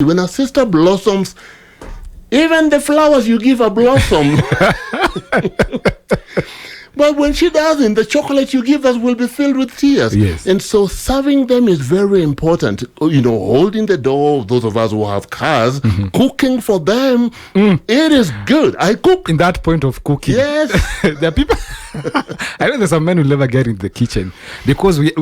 When a sister blossoms, even the flowers you give her blossom. But when she doesn't, the chocolate you give us will be filled with tears. Yes. And so serving them is very important. Holding the door, those of us who have cars, cooking for them, it is good. I cook. In that point of cooking. Yes. There are people. I know there's some men who never get into the kitchen because we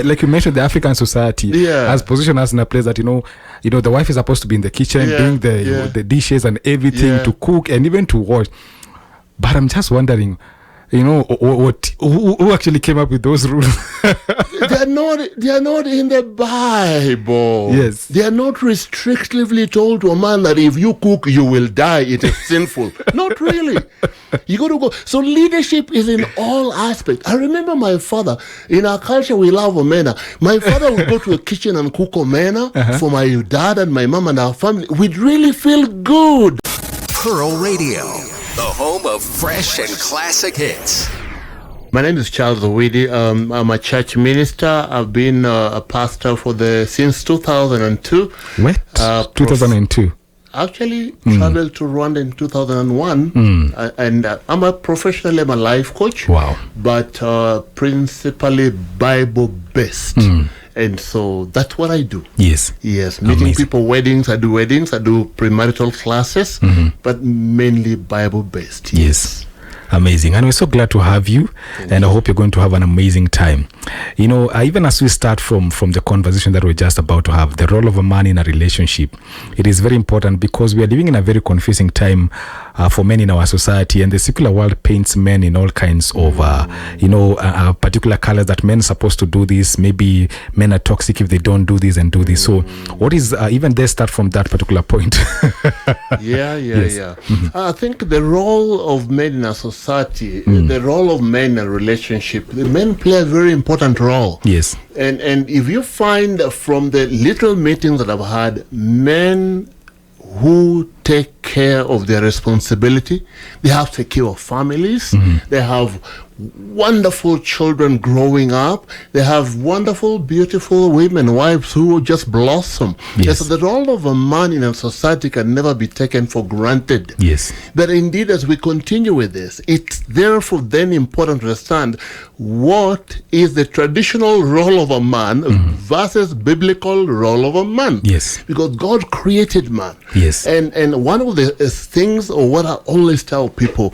like you mentioned, the African society has positioned us in a place that the wife is supposed to be in the kitchen doing the dishes and everything, to cook and even to wash. But I'm just wondering, who actually came up with those rules? They are not in the Bible. Yes. They are not restrictively told to a man that if you cook, you will die. It is sinful. Not really. You got to go. So leadership is in all aspects. I remember my father. In our culture, we love omena. My father would go to the kitchen and cook omena for my dad and my mom and our family. We'd really feel good. Pearl Radio, the home of fresh and classic hits. My name is Charles Owidi. I'm a church minister. I've been a pastor since 2002. What? 2002? Actually, traveled to Rwanda in 2001. And I'm a life coach. Wow. But principally Bible-based. And so that's what I do. Yes. Meeting people, weddings. I do premarital classes, but mainly Bible-based. Yes. Amazing. And we're so glad to have you. And I hope you're going to have an amazing time. Even as we start from the conversation that we're just about to have, the role of a man in a relationship, it is very important because we are living in a very confusing time for men in our society, and the secular world paints men in all kinds of particular colors, that men are supposed to do this. Maybe men are toxic if they don't do this and do this. So what is even they start from that particular point? I think the role of men in a society, the role of men in a relationship, the men play a very important role. Yes. And if you find from the little meetings that I've had, men who take care of their responsibility, they have secure families, they have wonderful children growing up, they have wonderful, beautiful women, wives who just blossom. Yes. So the role of a man in a society can never be taken for granted. Yes. But indeed, as we continue with this, it's therefore then important to understand what is the traditional role of a man versus biblical role of a man. Yes. Because God created man. Yes. And one of the things, or what I always tell people,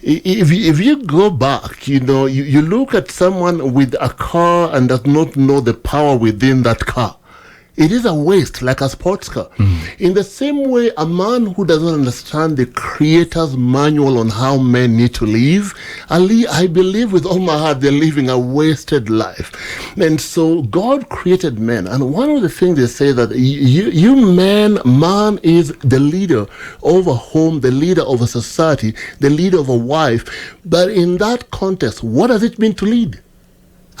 if you go back, you look at someone with a car and does not know the power within that car. It is a waste, like a sports car. In the same way, a man who doesn't understand the Creator's manual on how men need to live, I believe with all my heart they're living a wasted life. And so God created men. And one of the things they say that man is the leader of a home, the leader of a society, the leader of a wife. But in that context, what does it mean to lead?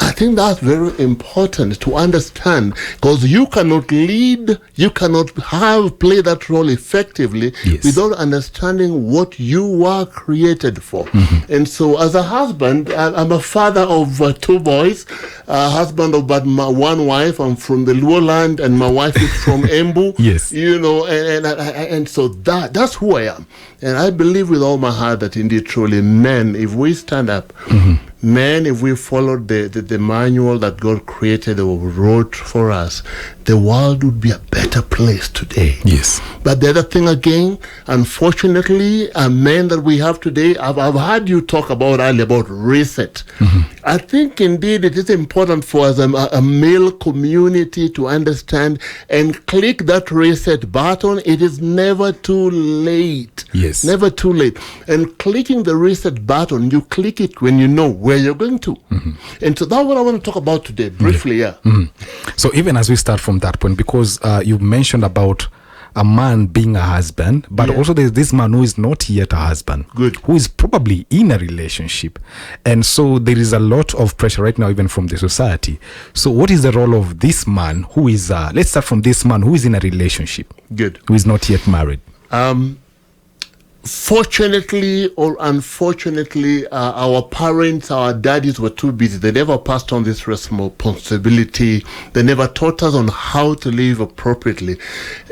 I think that's very important to understand, because you cannot lead, you cannot play that role effectively without understanding what you were created for. And so as a husband, I'm a father of 2 boys, a husband of but one wife. I'm from the Luo land and my wife is from Embu. Yes. And so that's who I am. And I believe with all my heart that indeed truly men, if we stand up, men, if we follow the manual that God created or wrote for us, the world would be a better place today. Yes. But the other thing again, unfortunately, men that we have today, I've heard you talk about earlier about reset. I think indeed it is important for us, a male community, to understand and click that reset button. It is never too late. Yes. Never too late. And clicking the reset button, you click it when you know where you're going to. And so that's what I want to talk about today, briefly. So even as we start from that point, because you mentioned about a man being a husband, but also there's this man who is not yet a husband, who is probably in a relationship. And so there is a lot of pressure right now, even from the society. So what is the role of this man who is, let's start from this man who is in a relationship, who is not yet married? fortunately or unfortunately, our parents, our daddies were too busy. They never passed on this responsibility. They never taught us on how to live appropriately.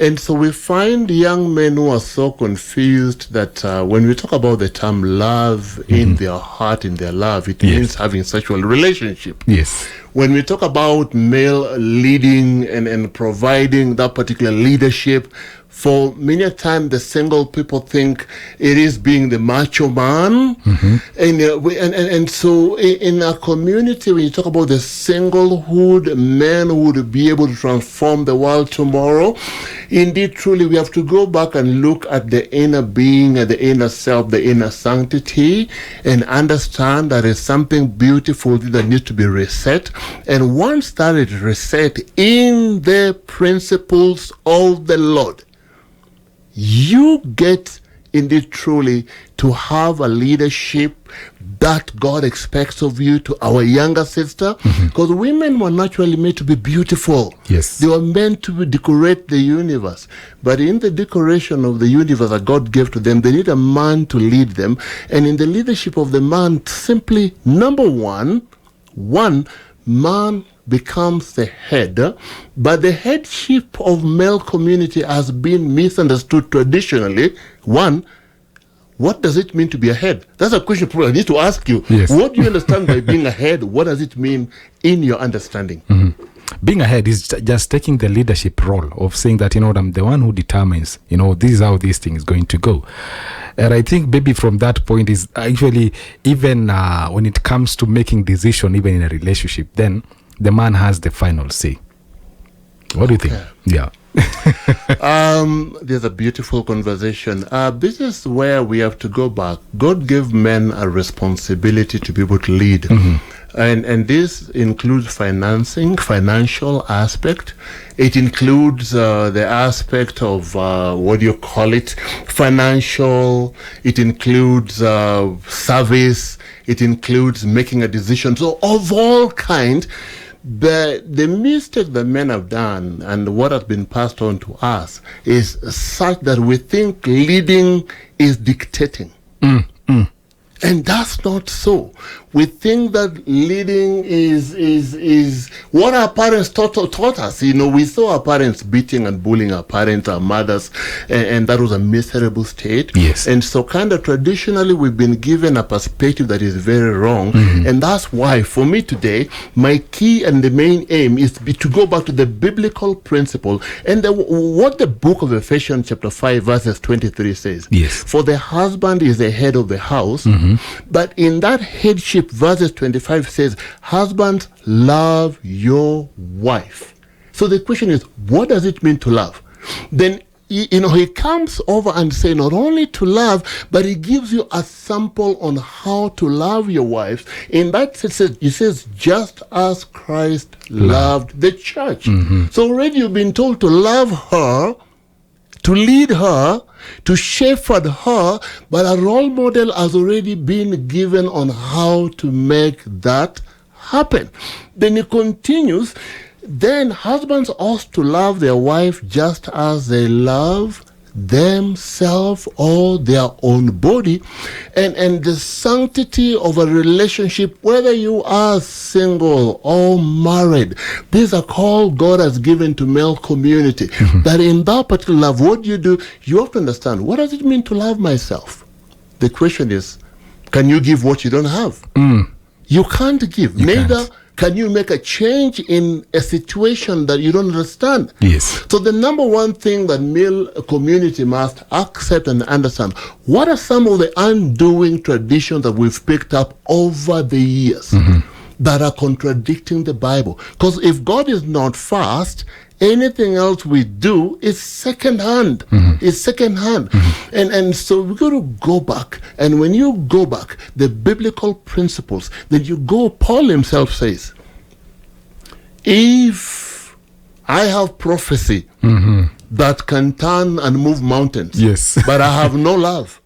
And so we find young men who are so confused that when we talk about the term love in their heart, in their love, it means having sexual relationship. Yes. When we talk about male leading and providing that particular leadership, for many a time the single people think it is being the macho man. And so in our community, when you talk about the singlehood, men who would be able to transform the world tomorrow, indeed, truly, we have to go back and look at the inner being, at the inner self, the inner sanctity, and understand that it's something beautiful that needs to be reset. And once that is reset in the principles of the Lord, you get indeed truly to have a leadership that God expects of you, to our younger sister, because women were naturally made to be beautiful. Yes. They were meant to decorate the universe. But in the decoration of the universe that God gave to them, they need a man to lead them. And in the leadership of the man, simply, number one, man becomes the head, but the headship of male community has been misunderstood traditionally. One, what does it mean to be a head? That's a question probably I need to ask you. Yes. What do you understand by being a head? What does it mean in your understanding? Being a head is just taking the leadership role of saying that, I'm the one who determines, this is how this thing is going to go. And I think maybe from that point is actually even when it comes to making decision, even in a relationship, then the man has the final say. What do you think? Yeah. There's a beautiful conversation. This is where we have to go back. God gave men a responsibility to be able to lead. And this includes financial aspect. It includes the aspect of, financial. It includes service. It includes making a decision. So of all kind. But the mistake that men have done and what has been passed on to us is such that we think leading is dictating. And that's not so. We think that leading is what our parents taught us. We saw our parents beating and bullying our parents, our mothers, and that was a miserable state. Yes. And so kind of traditionally we've been given a perspective that is very wrong. And that's why for me today, my key and the main aim is to go back to the biblical principle and what the book of Ephesians chapter 5 verses 23 says. Yes. For the husband is the head of the house, but in that headship, verses 25 says, husbands, love your wife. So the question is, what does it mean to love? Then, he comes over and say not only to love, but he gives you a sample on how to love your wives. In that sense, he says, just as Christ loved the church. So already you've been told to love her, to lead her, to shepherd her, but a role model has already been given on how to make that happen. Then he continues, then husbands ought to love their wife just as they love themselves or their own body. And the sanctity of a relationship, whether you are single or married, these are called God has given to male community. That in that particular love, what do? You have to understand, what does it mean to love myself? The question is, can you give what you don't have? You can't give. Neither can you make a change in a situation that you don't understand. Yes. So the number one thing that male community must accept and understand, what are some of the undoing traditions that we've picked up over the years that are contradicting the Bible? Because if God is not first, anything else we do is second-hand. It's second-hand. And so we've got to go back. And when you go back, the biblical principles, then you go, Paul himself says, if I have prophecy that can turn and move mountains, but I have no love.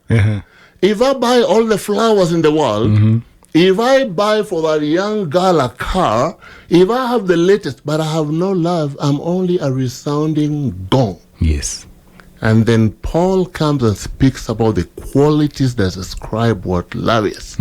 If I buy all the flowers in the world, if I buy for that young girl a car, if I have the latest, but I have no love, I'm only a resounding gong. Yes. And then Paul comes and speaks about the qualities that describe what love is.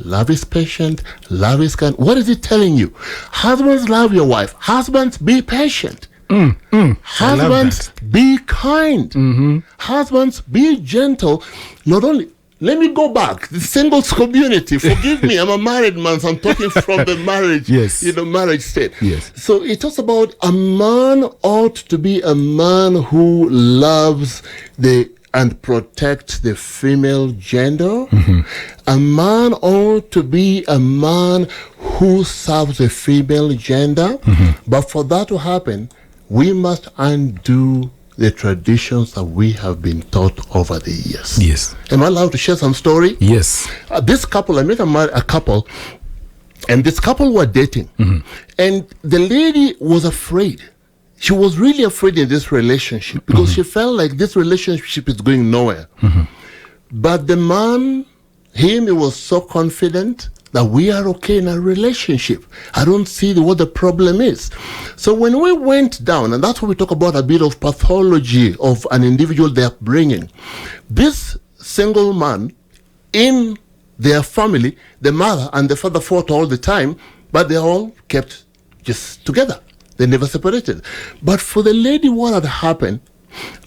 Love is patient. Love is kind. What is it telling you? Husbands, love your wife. Husbands, be patient. Husbands, be kind. Husbands, be gentle. Not only, let me go back. The singles community, forgive me, I'm a married man, so I'm talking from the marriage, marriage state. Yes. So it talks about a man ought to be a man who loves and protects the female gender. A man ought to be a man who serves the female gender. But for that to happen, we must undo the traditions that we have been taught over the years. Yes. Am I allowed to share some story? Yes. This couple, I met a couple, and this couple were dating. And the lady was afraid. She was really afraid in this relationship because she felt like this relationship is going nowhere. But the man, he was so confident that we are okay in a relationship. I don't see what the problem is. So when we went down, and that's what we talk about, a bit of pathology of an individual, their upbringing. This single man, in their family, the mother and the father fought all the time, but they all kept just together. They never separated. But for the lady, what had happened,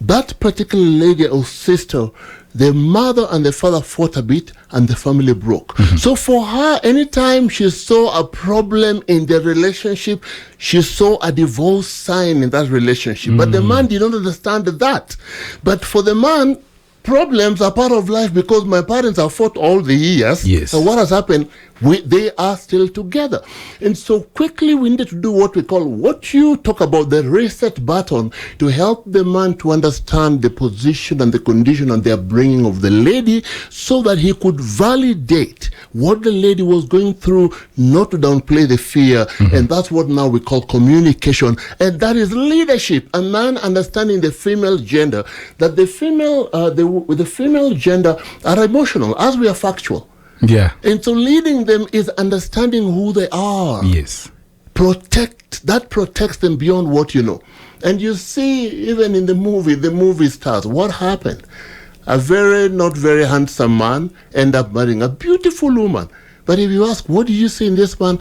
that particular lady or sister, the mother and the father fought a bit and the family broke. So for her, anytime she saw a problem in the relationship, she saw a divorce sign in that relationship. But the man did not understand that. But for the man, problems are part of life because my parents have fought all the years. Yes. And what has happened? They are still together. And so quickly we need to do what we call, what you talk about, the reset button, to help the man to understand the position and the condition and the upbringing of the lady so that he could validate what the lady was going through, not to downplay the fear. And that's what now we call communication. And that is leadership. A man understanding the female gender, that the female, the female gender are emotional as we are factual. Yeah. And so leading them is understanding who they are. Yes. That protects them beyond what you know. And you see, even in the movie stars, what happened? A not very handsome man end up marrying a beautiful woman. But if you ask, what did you see in this man?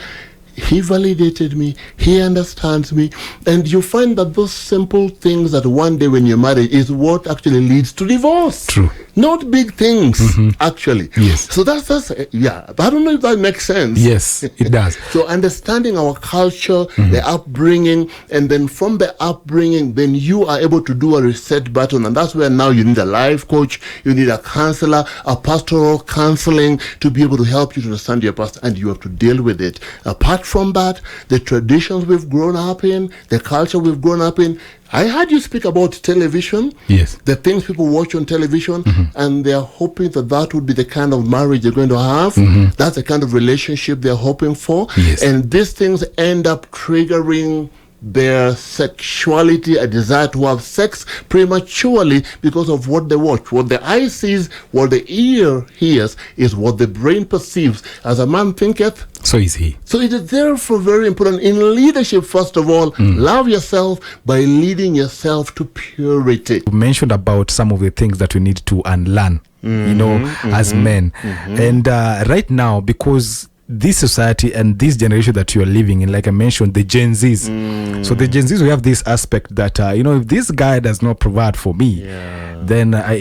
He validated me. He understands me. And you find that those simple things that one day when you're married is what actually leads to divorce. True. Not big things, actually. Yes. So that's yeah. I don't know if that makes sense. Yes, it does. So understanding our culture, the upbringing, and then from the upbringing, then you are able to do a reset button. And that's where now you need a life coach, you need a counselor, a pastoral counseling to be able to help you to understand your past, and you have to deal with it. Apart from that, the traditions we've grown up in, the culture we've grown up in. I heard you speak about television. Yes. The things people watch on television, and they're hoping that would be the kind of marriage they're going to have. That's the kind of relationship they're hoping for. Yes. And these things end up triggering their sexuality, a desire to have sex prematurely because of what they watch. What the eye sees, what the ear hears, is what the brain perceives. As a man thinketh, so is he. So it is therefore very important in leadership, first of all, love yourself by leading yourself to purity. You mentioned about some of the things that we need to unlearn, as men. And right now, because this society and this generation that you are living in, like I mentioned, the Gen Zs. So the Gen Zs, we have this aspect that, if this guy does not provide for me, then, I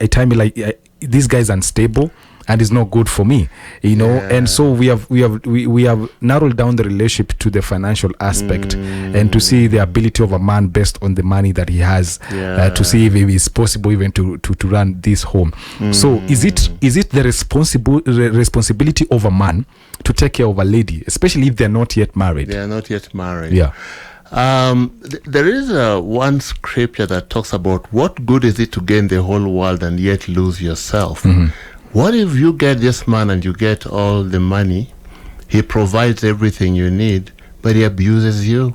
tell me like, this guy is unstable and is not good for me, and so we have narrowed down the relationship to the financial aspect and to see the ability of a man based on the money that he has, to see if it is possible even to run this home. So is it the responsibility of a man to take care of a lady, especially if they're not yet married? They are not yet married. Yeah. There is one scripture that talks about what good is it to gain the whole world and yet lose yourself. What if you get this man and you get all the money, he provides everything you need, but he abuses you?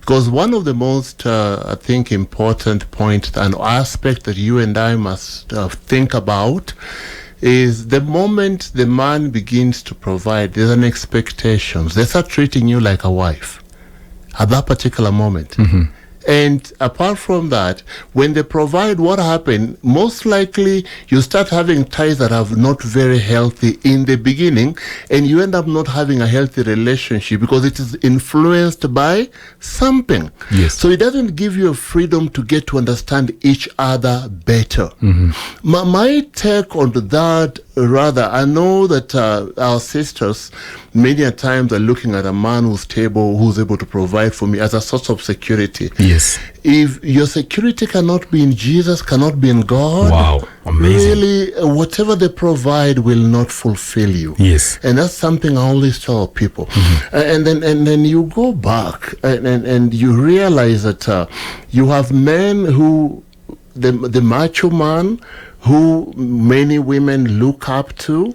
Because one of the most, I think, important point and aspect that you and I must think about is the moment the man begins to provide, there's an expectation. They start treating you like a wife at that particular moment. And apart from that, when they provide, what happened? Most likely, you start having ties that are not very healthy in the beginning, and you end up not having a healthy relationship because it is influenced by something. Yes. So it doesn't give you a freedom to get to understand each other better. My take on that, rather, I know that our sisters many a times are looking at a man who's stable, who's able to provide for me as a source of security. Yes. If your security cannot be in Jesus, cannot be in God, Wow, amazing. really, whatever they provide will not fulfill you. Yes. And that's something I always tell people. And then you go back and you realize that you have men who, the macho man, who many women look up to,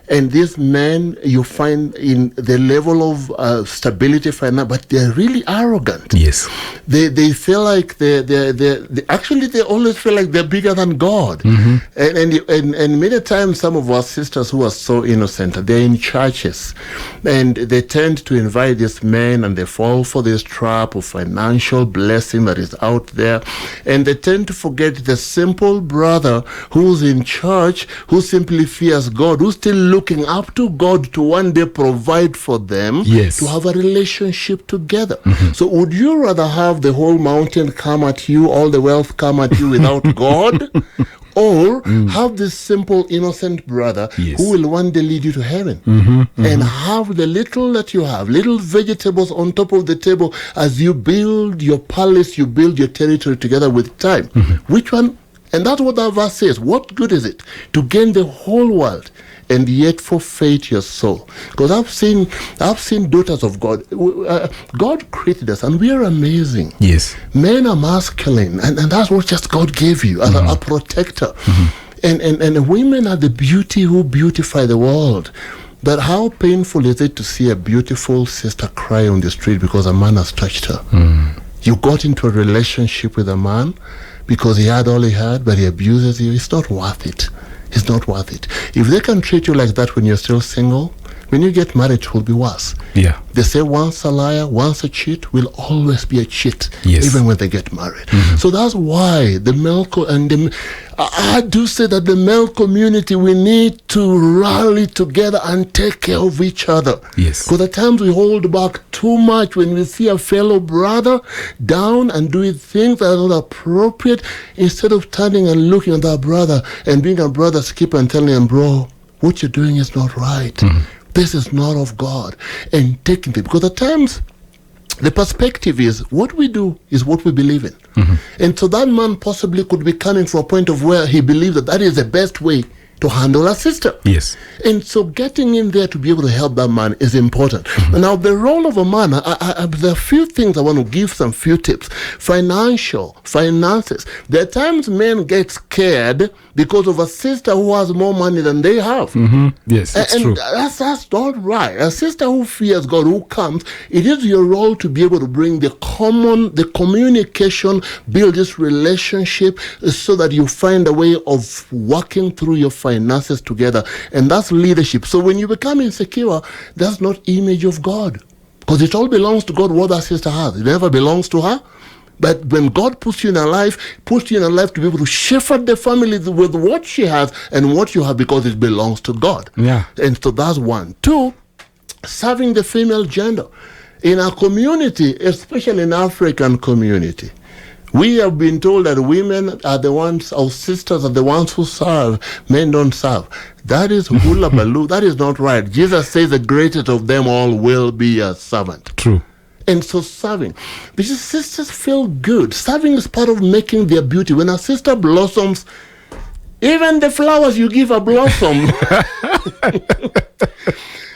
and these men you find in the level of stability finance, but they're really arrogant. Yes. They feel like they actually they always feel like they're bigger than God. And many times some of our sisters who are so innocent, they're in churches, and they tend to invite these men, and they fall for this trap of financial blessing that is out there, and they tend to forget the simple brother who's in church, who simply fears God, who's still looking up to God to one day provide for them, Yes. to have a relationship together. So would you rather have the whole mountain come at you, all the wealth come at you without God, or have this simple innocent brother Yes. who will one day lead you to heaven, and have the little that you have, little vegetables on top of the table as you build your palace, you build your territory together with time? Which one? And that's what that verse says. What good is it to gain the whole world and yet forfeit your soul? Because I've seen daughters of God. God created us, and we are amazing. Yes. Men are masculine, and that's what just God gave you as a protector. And women are the beauty who beautify the world. But how painful is it to see a beautiful sister cry on the street because a man has touched her? You got into a relationship with a man because he had all he had, but he abuses you. It's not worth it. It's not worth it. If they can treat you like that when you're still single, when you get married, it will be worse. Yeah. They say once a liar, once a cheat, will always be a cheat, Yes. even when they get married. So that's why the male I do say that the male community, we need to rally together and take care of each other. Yes. Because at times we hold back too much when we see a fellow brother down and doing things that are not appropriate, instead of turning and looking at that brother and being a brother's keeper and telling him, bro, what you're doing is not right. This is not of God. And taking it. Because at times, the perspective is what we do is what we believe in. And so that man possibly could be coming from a point of where he believes that that is the best way to handle a sister. Yes. And so getting in there to be able to help that man is important. Now, the role of a man, there are a few things I want to give some few tips. Finances. There are times men get scared because of a sister who has more money than they have. Yes, it's true. That's not right. A sister who fears God, who comes, it is your role to be able to bring the communication, build this relationship so that you find a way of working through your finances together. And that's leadership. So when you become insecure, that's not image of God. Because it all belongs to God, what that sister has. It never belongs to her. But when God puts you in a life to be able to shepherd the family with what she has and what you have, because it belongs to God. Yeah. And so that's one. Two, serving the female gender. In our community, especially in African community, we have been told that women are the ones, our sisters are the ones who serve, men don't serve. That is hula baloo. That is not right. Jesus says the greatest of them all will be a servant. True. And so serving, because sisters feel good. Serving is part of making their beauty. When a sister blossoms, even the flowers you give her blossom.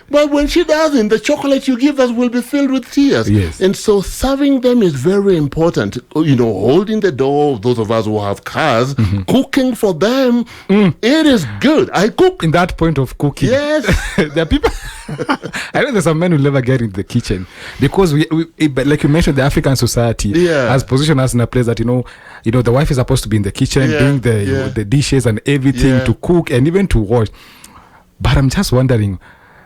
But when she doesn't, the chocolate you give us will be filled with tears. Yes. And so serving them is very important. You know, holding the door, those of us who have cars, cooking for them, it is good. I cook. In that point of cooking, Yes. there are people. I know there's some men who never get in the kitchen because but like you mentioned, the African society has positioned us in a place that you know the wife is supposed to be in the kitchen doing the dishes and everything, to cook and even to wash. But I'm just wondering,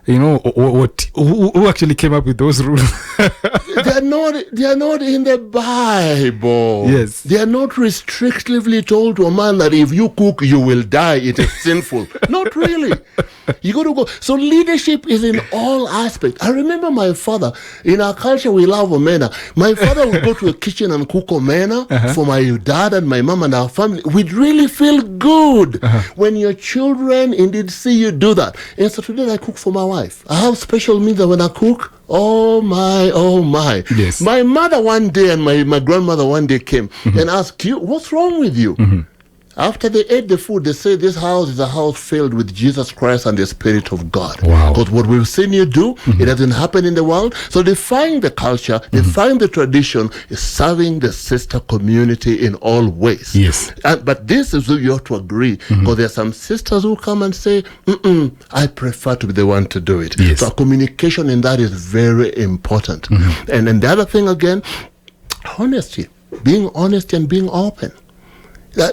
who actually came up with those rules? They are not in the Bible. Yes. They are not restrictively told to a man that if you cook, you will die. It is sinful. Not really. You got to go. So leadership is in all aspects. I remember my father. In our culture, we love omena. My father would go to a kitchen and cook omena for my dad and my mom and our family. We'd really feel good when your children indeed see you do that. And so today I cook for my wife. I have special meals that when I cook, oh my. Yes. My mother one day and my grandmother one day came and asked, you, what's wrong with you? After they ate the food, they say this house is a house filled with Jesus Christ and the Spirit of God. Wow. Because what we've seen you do, it doesn't happen in the world. So they find the culture, they find the tradition, is serving the sister community in all ways. Yes. But this is where you have to agree, because there are some sisters who come and say, I prefer to be the one to do it. Yes. So communication in that is very important. And then the other thing again, honesty. Being honest and being open.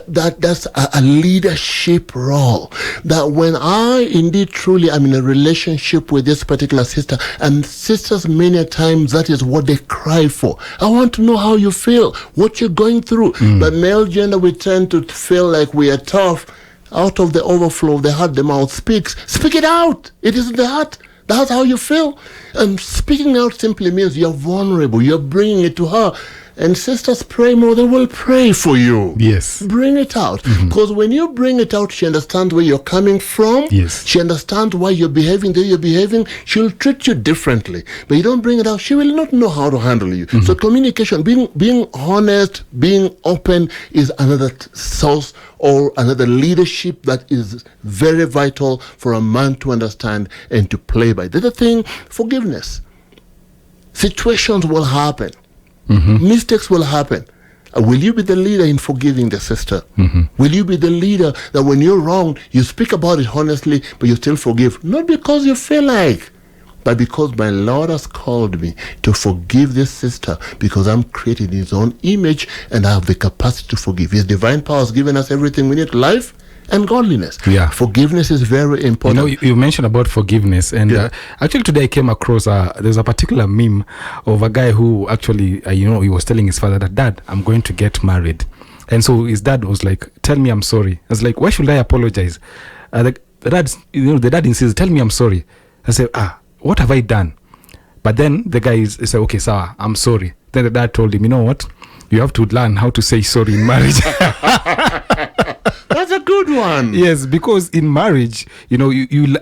That's a leadership role. That when I indeed truly am in a relationship with this particular sister, and sisters many times that is what they cry for. I want to know how you feel, what you're going through. But male gender, we tend to feel like we are tough. Out of the overflow of the heart, the mouth speaks. Speak it out. It is in the heart. That's how you feel. And speaking out simply means you're vulnerable. You're bringing it to her. And sisters pray more, they will pray for you. Yes. Bring it out. Because when you bring it out, she understands where you're coming from. Yes. She understands why you're behaving the way you're behaving. She'll treat you differently. But you don't bring it out, she will not know how to handle you. So communication, being honest, being open is another source or another leadership that is very vital for a man to understand and to play by. The other thing, forgiveness. Situations will happen. Mistakes will happen. Will you be the leader in forgiving the sister? Will you be the leader that when you're wrong, you speak about it honestly, but you still forgive? Not because you feel like, but because my Lord has called me to forgive this sister, because I'm created in His own image and I have the capacity to forgive. His divine power has given us everything we need, life and godliness. Yeah. Forgiveness is very important. You mentioned about forgiveness, and actually today I came across there's a particular meme of a guy who actually he was telling his father that, Dad, I'm going to get married. And so his dad was like, tell me I'm sorry. I was like, why should I apologize? The dad insists, tell me I'm sorry. I said, what have I done? But then the guy said, okay, sir, I'm sorry. Then the dad told him, you know what, you have to learn how to say sorry in marriage. That's a good one. Yes, because in marriage, you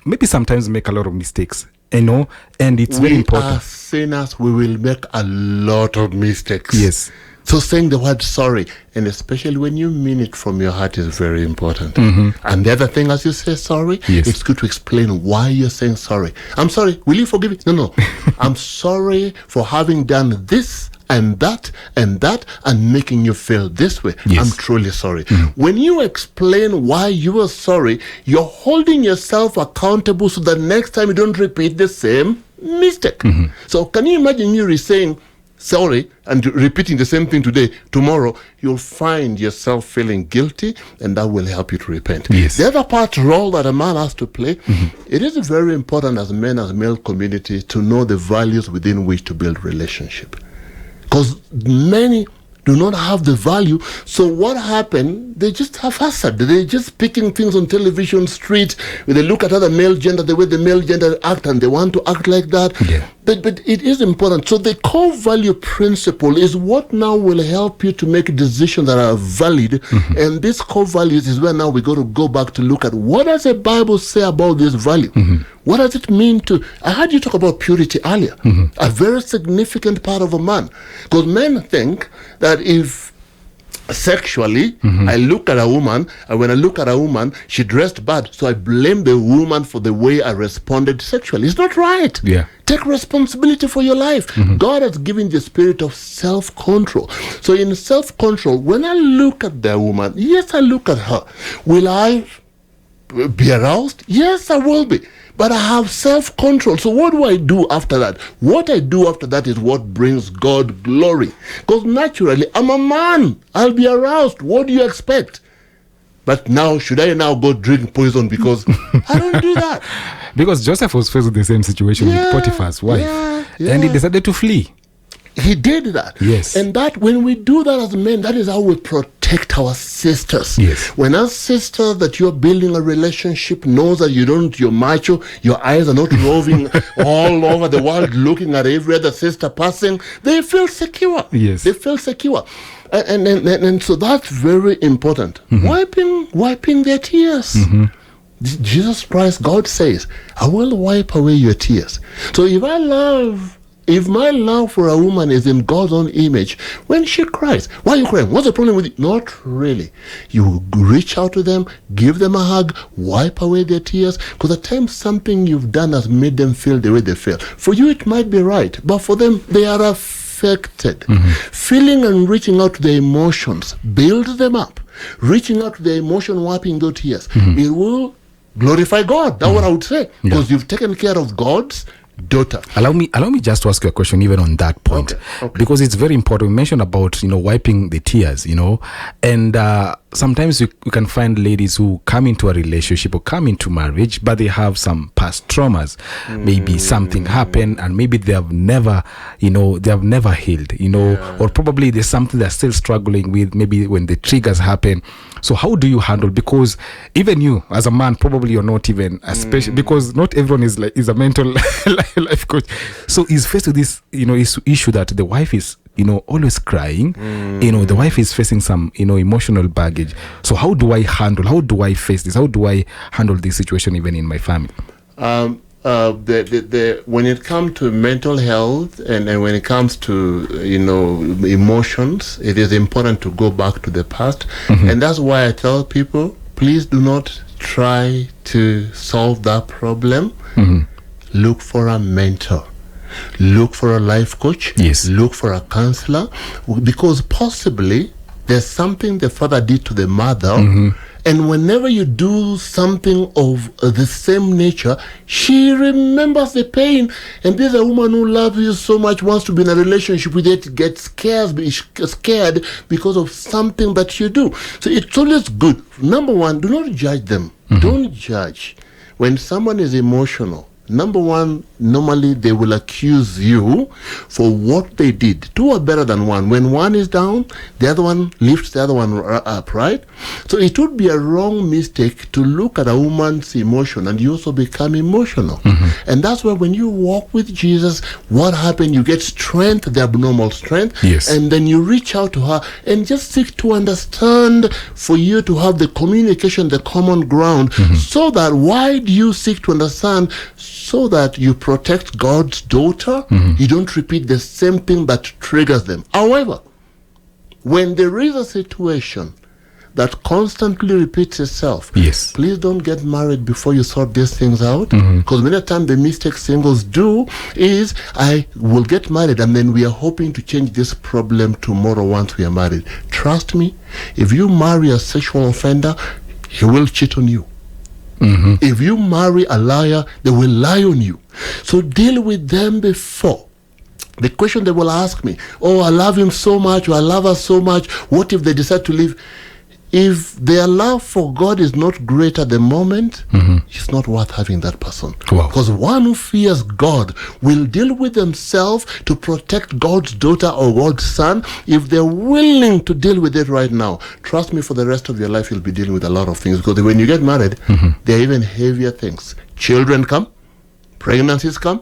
maybe sometimes make a lot of mistakes, and it's very important. We are sinners, we will make a lot of mistakes. Yes. So saying the word sorry, and especially when you mean it from your heart, is very important. And the other thing, as you say sorry, it's good to explain why you're saying sorry. I'm sorry, will you forgive me? No. I'm sorry for having done this and that and making you feel this way. Yes. I'm truly sorry. When you explain why you are sorry, you're holding yourself accountable so that next time you don't repeat the same mistake. So can you imagine you saying sorry and repeating the same thing today, tomorrow you'll find yourself feeling guilty, and that will help you to repent. Yes. The other role that a man has to play, it is very important as men, as male community, to know the values within which to build relationship. Because many do not have the value. So what happened? They just have hazard. They're just picking things on television, street. They look at other male gender, the way the male gender act, and they want to act like that. Yeah. But it is important. So the core value principle is what now will help you to make decisions that are valid. And this core values is where now we got to go back to look at what does the Bible say about this value? What does it mean to... I heard you talk about purity earlier. A very significant part of a man. Because men think that if sexually, I look at a woman, and when I look at a woman, she dressed bad, so I blame the woman for the way I responded sexually. It's not right. Yeah. Take responsibility for your life. God has given the spirit of self-control. So in self-control, when I look at the woman, yes, I look at her. Will I be aroused? Yes, I will be. But I have self-control. So what do I do after that? What I do after that is what brings God glory. Because naturally, I'm a man. I'll be aroused. What do you expect? But now, should I now go drink poison because I don't do that? Because Joseph was faced with the same situation with Potiphar's wife. And he decided to flee. He did that. Yes. And that when we do that as men, that is how we protect our sisters. Yes. When a sister that you're building a relationship knows that you're macho, your eyes are not roving all over the world looking at every other sister passing, they feel secure. Yes. They feel secure. And so that's very important. Wiping their tears. Jesus Christ, God says, I will wipe away your tears. So if my love for a woman is in God's own image, when she cries, why are you crying? What's the problem with it? Not really. You reach out to them, give them a hug, wipe away their tears, because at times something you've done has made them feel the way they feel. For you, it might be right, but for them, they are affected. Feeling and reaching out to their emotions builds them up. Reaching out to their emotion, wiping those tears, it will glorify God. That's what I would say, because you've taken care of God's daughter. Allow me just to ask you a question even on that point. Okay. Because it's very important. We mentioned about wiping the tears, and sometimes you can find ladies who come into a relationship or come into marriage, but they have some past traumas. Maybe something happened and maybe they have never healed, or probably there's something they're still struggling with, maybe when the triggers happen. So how do you handle? Because even you as a man, probably you're not even especially because not everyone is a mental life coach. So he's faced with this issue that the wife is always crying. The wife is facing some emotional baggage. So how do I face this? How do I handle this situation even in my family? When it comes to mental health and when it comes to emotions, it is important to go back to the past. And that's why I tell people, please do not try to solve that problem. Look for a mentor. Look for a life coach. Yes. Look for a counselor, because possibly there's something the father did to the mother, and whenever you do something of the same nature, she remembers the pain. And this is a woman who loves you so much, wants to be in a relationship with it, gets scared because of something that you do. So it's always good. Number one, do not judge them. Don't judge. When someone is emotional, number one, normally they will accuse you for what they did. Two are better than one. When one is down, the other one lifts the other one up, right? So it would be a wrong mistake to look at a woman's emotion and you also become emotional. And that's why when you walk with Jesus, what happened? You get strength, the abnormal strength. Yes. And then you reach out to her and just seek to understand, for you to have the communication, the common ground. So that, why do you seek to understand? So that you protect God's daughter, you don't repeat the same thing that triggers them. However, when there is a situation that constantly repeats itself, yes, please don't get married before you sort these things out. Because many times the mistake singles do is, I will get married and then we are hoping to change this problem tomorrow once we are married. Trust me, if you marry a sexual offender, he will cheat on you. If you marry a liar, they will lie on you. So deal with them before. The question they will ask me, oh, I love him so much, or I love her so much, what if they decide to leave? If their love for God is not great at the moment, it's not worth having that person. Because one who fears God will deal with themselves to protect God's daughter or God's son. If they're willing to deal with it right now, trust me, for the rest of your life you'll be dealing with a lot of things. Because when you get married, there are even heavier things. Children come, pregnancies come,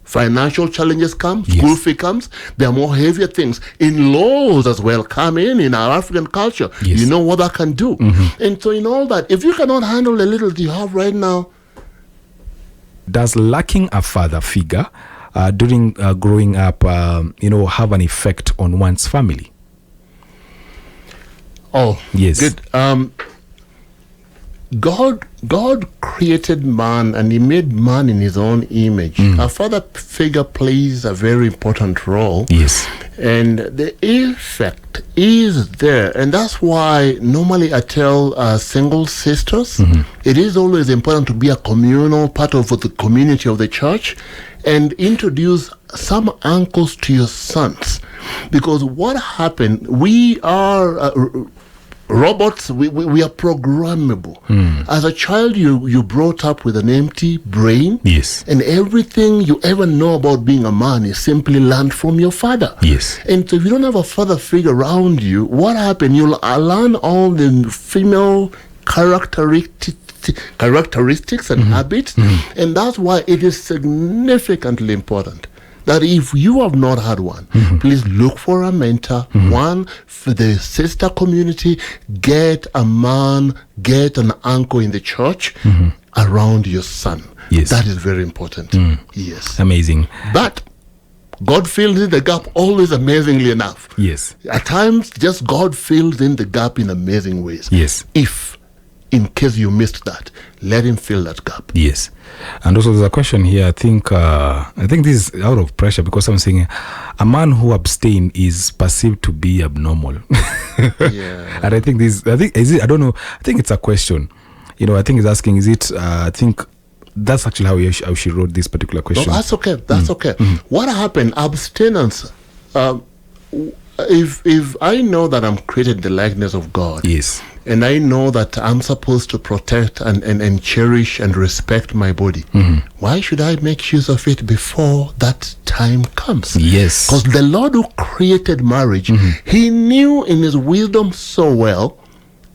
financial challenges come, school fee comes. There are more heavier things. In-laws as well come in our African culture. You know what that can do. And so in all that, if you cannot handle the little you have right now. Does lacking a father figure during growing up, have an effect on one's family? Oh, yes. Good. God created man and he made man in his own image. A father figure plays a very important role. Yes. And the effect is there. And that's why normally I tell single sisters, it is always important to be a communal part of the community of the church and introduce some uncles to your sons. Because what happened, we are... robots, we are programmable. As a child, you brought up with an empty brain. Yes. And everything you ever know about being a man is simply learned from your father. Yes. And so if you don't have a father figure around you, what happens? You'll learn all the female characteristics and habits. And that's why it is significantly important that if you have not had one, please look for a mentor. One, for the sister community, get a man, get an uncle in the church around your son. Yes. That is very important. Yes. Amazing. But God fills in the gap always amazingly enough. Yes. At times, just God fills in the gap in amazing ways. Yes. If, in case you missed that, let him fill that gap. Yes. And also there's a question here. I think this is out of pressure because I'm saying a man who abstain is perceived to be abnormal. Yeah. And I think I don't know. I think it's a question. I think it's asking, is it, I think that's actually how she wrote this particular question. No, that's okay. That's okay. What happened? Abstinence. If I know that I'm created in the likeness of God, yes, and I know that I'm supposed to protect and cherish and respect my body, why should I make use of it before that time comes? Yes. Because the Lord who created marriage, he knew in his wisdom so well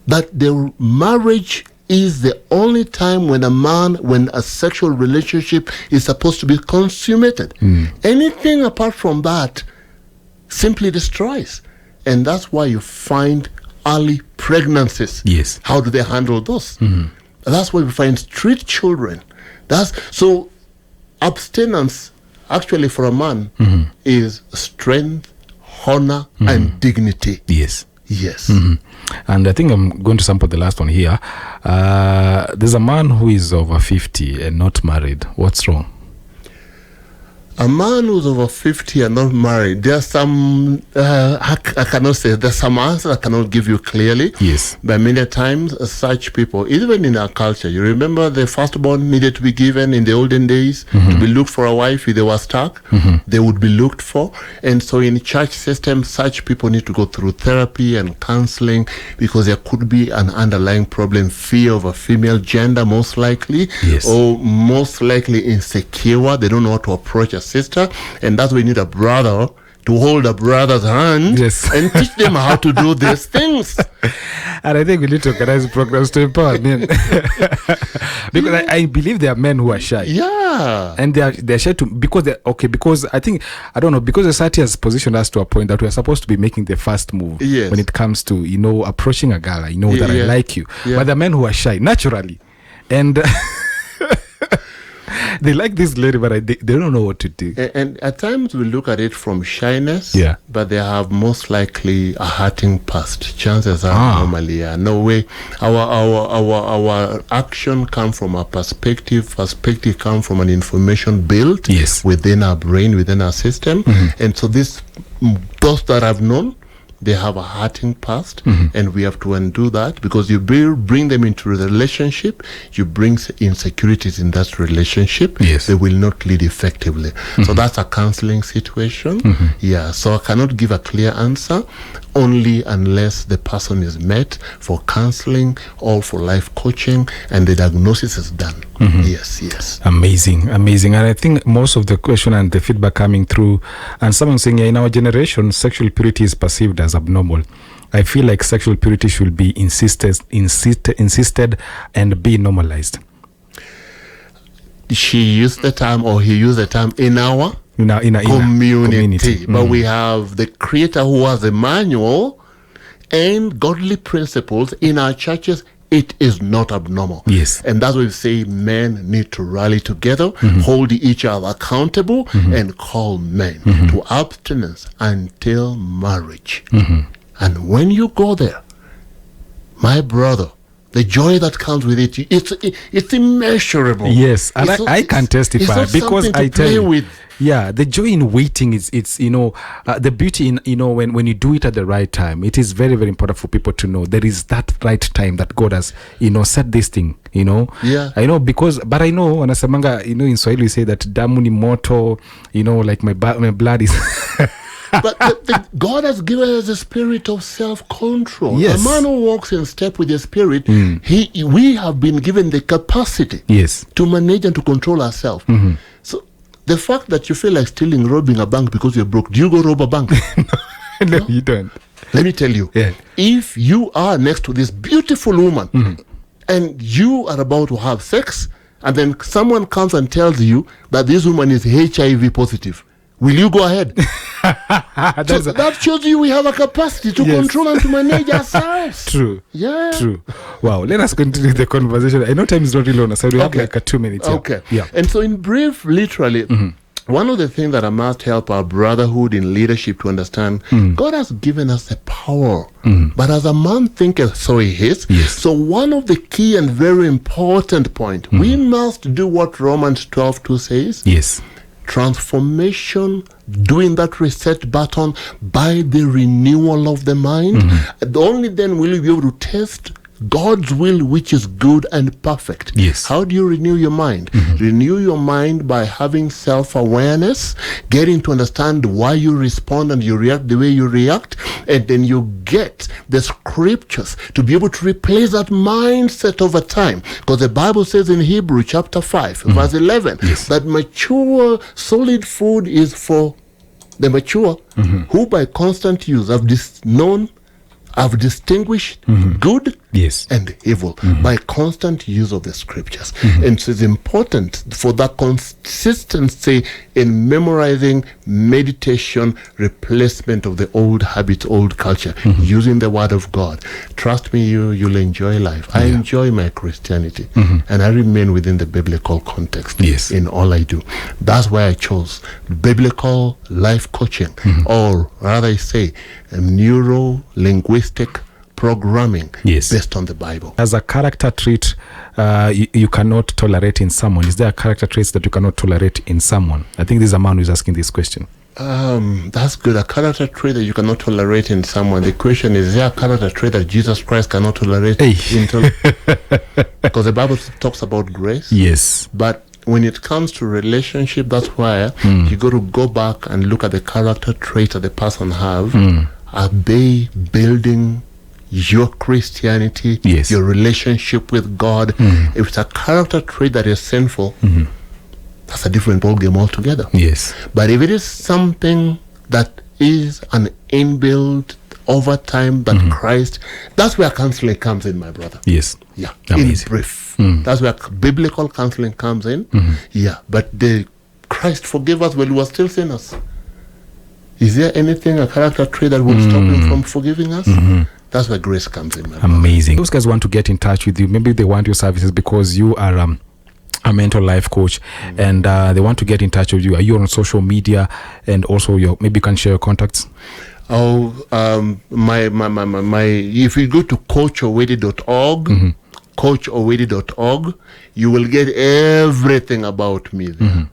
that the marriage is the only time when a sexual relationship is supposed to be consummated. Anything apart from that simply destroys. And that's why you find early pregnancies. Yes. How do they handle those? That's why we find street children. So abstinence actually for a man is strength, honor, and dignity. Yes. Yes. And I think I'm going to sample the last one here. There's a man who is over 50 and not married. What's wrong? A man who's over 50 and not married, there's some, I cannot say, there's some answers I cannot give you clearly. Yes. But many times, such people, even in our culture, you remember the firstborn needed to be given in the olden days to be looked for a wife if they were stuck. They would be looked for. And so in church system, such people need to go through therapy and counseling because there could be an underlying problem, fear of a female gender, most likely, yes, or most likely insecure. They don't know how to approach a sister, and that's why you need a brother to hold a brother's hand, yes, and teach them how to do these things. And I think we need to organize programs to empower men. Because I believe there are men who are shy. Yeah. And they're shy because I think, I don't know, because society has positioned us to a point that we are supposed to be making the first move when it comes to, approaching a girl, that I like you. Yeah. But there are men who are shy, naturally. And they like this lady, but they don't know what to do. And at times we look at it from shyness, but they have most likely a hurting past. Chances are normally, no way. Our action come from a perspective. Perspective come from an information built within our brain, within our system. And so those that I've known, they have a hurting past, and we have to undo that, because you bring them into the relationship, you bring insecurities in that relationship, they will not lead effectively. So that's a counseling situation. So I cannot give a clear answer, only unless the person is met for counseling or for life coaching and the diagnosis is done. Yes. Amazing. And I think most of the question and the feedback coming through, and someone saying, in our generation, sexual purity is perceived as abnormal. I feel like sexual purity should be insisted and be normalized. She used the term, or he used the term, in our community. But we have the Creator who has a manual and godly principles in our churches. It is not abnormal. Yes. And that's why we say men need to rally together, hold each other accountable, and call men to abstinence until marriage. And when you go there, my brother, the joy that comes with it, it's immeasurable. Yes, and I can testify, because I tell you, the joy in waiting is the beauty in when you do it at the right time. It is very, very important for people to know there is that right time that God has set this thing. I know, but I know wanasemanga in Swahili we say that damu ni moto, like my blood is But God has given us a spirit of self-control. Yes. A man who walks in step with the spirit, we have been given the capacity Yes. to manage and to control ourselves. So the fact that you feel like stealing, robbing a bank because you're broke, do you go rob a bank? No, you don't. Let me tell you, if you are next to this beautiful woman and you are about to have sex, and then someone comes and tells you that this woman is HIV positive, will you go ahead? So that shows you we have a capacity to control and to manage ourselves. True. Yeah. True. Wow. Let us continue the conversation. I know time is not really on our side. We have like 2 minutes. Okay. Yeah. And so in brief, literally, one of the things that I must help our brotherhood in leadership to understand, God has given us the power. But as a man thinketh, so he is. Yes. So one of the key and very important point, we must do what Romans 12:2 says. Yes. Transformation, doing that reset button by the renewal of the mind. And only then will you be able to test God's will, which is good and perfect. Yes. How do you renew your mind? Renew your mind by having self-awareness, getting to understand why you respond and you react the way you react, and then you get the scriptures to be able to replace that mindset over time. Because the Bible says in Hebrew chapter 5, verse 11, that mature, solid food is for the mature, who by constant use have distinguished good and evil by constant use of the scriptures. And so it's important for that consistency in memorizing, meditation, replacement of the old habits, old culture, using the word of God. Trust me, you'll enjoy life. I enjoy my Christianity, and I remain within the biblical context in all I do. That's why I chose biblical life coaching, or rather I say neuro-linguistic programming based on the Bible. As a character trait you cannot tolerate in someone, is there a character trait that you cannot tolerate in someone? I think this is a man who is asking this question. That's good. A character trait that you cannot tolerate in someone. The question is there a character trait that Jesus Christ cannot tolerate because the Bible talks about grace. Yes. But when it comes to relationship, that's why you got to go back and look at the character trait that the person have. Are they building your Christianity, your relationship with God? If it's a character trait that is sinful, that's a different ballgame altogether. Yes. But if it is something that is an inbuilt over time that Christ, that's where counseling comes in, my brother. Yes. Yeah. Amazing. In brief. That's where biblical counseling comes in. Yeah. But Christ forgave us when we were still sinners. Is there anything, a character trait that will stop him from forgiving us? That's where grace comes in. Amazing. Those guys want to get in touch with you. Maybe they want your services because you are a mental life coach, and they want to get in touch with you. Are you on social media? And also, maybe you can share your contacts. My if you go to coachowidi.org, coachowidi.org, you will get everything about me there.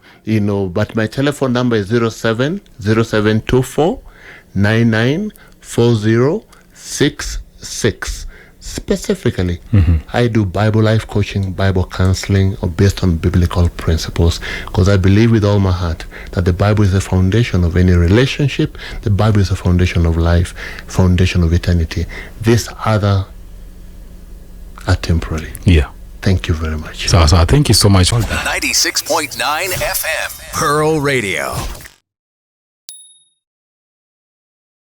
But my telephone number is 0724 994066. Specifically, I do Bible life coaching, Bible counseling, or based on biblical principles, because I believe with all my heart that the Bible is the foundation of any relationship. The Bible is the foundation of life, foundation of eternity. These other are temporary. Yeah. Thank you very much. So thank you so much. 96.9 FM, Pearl Radio.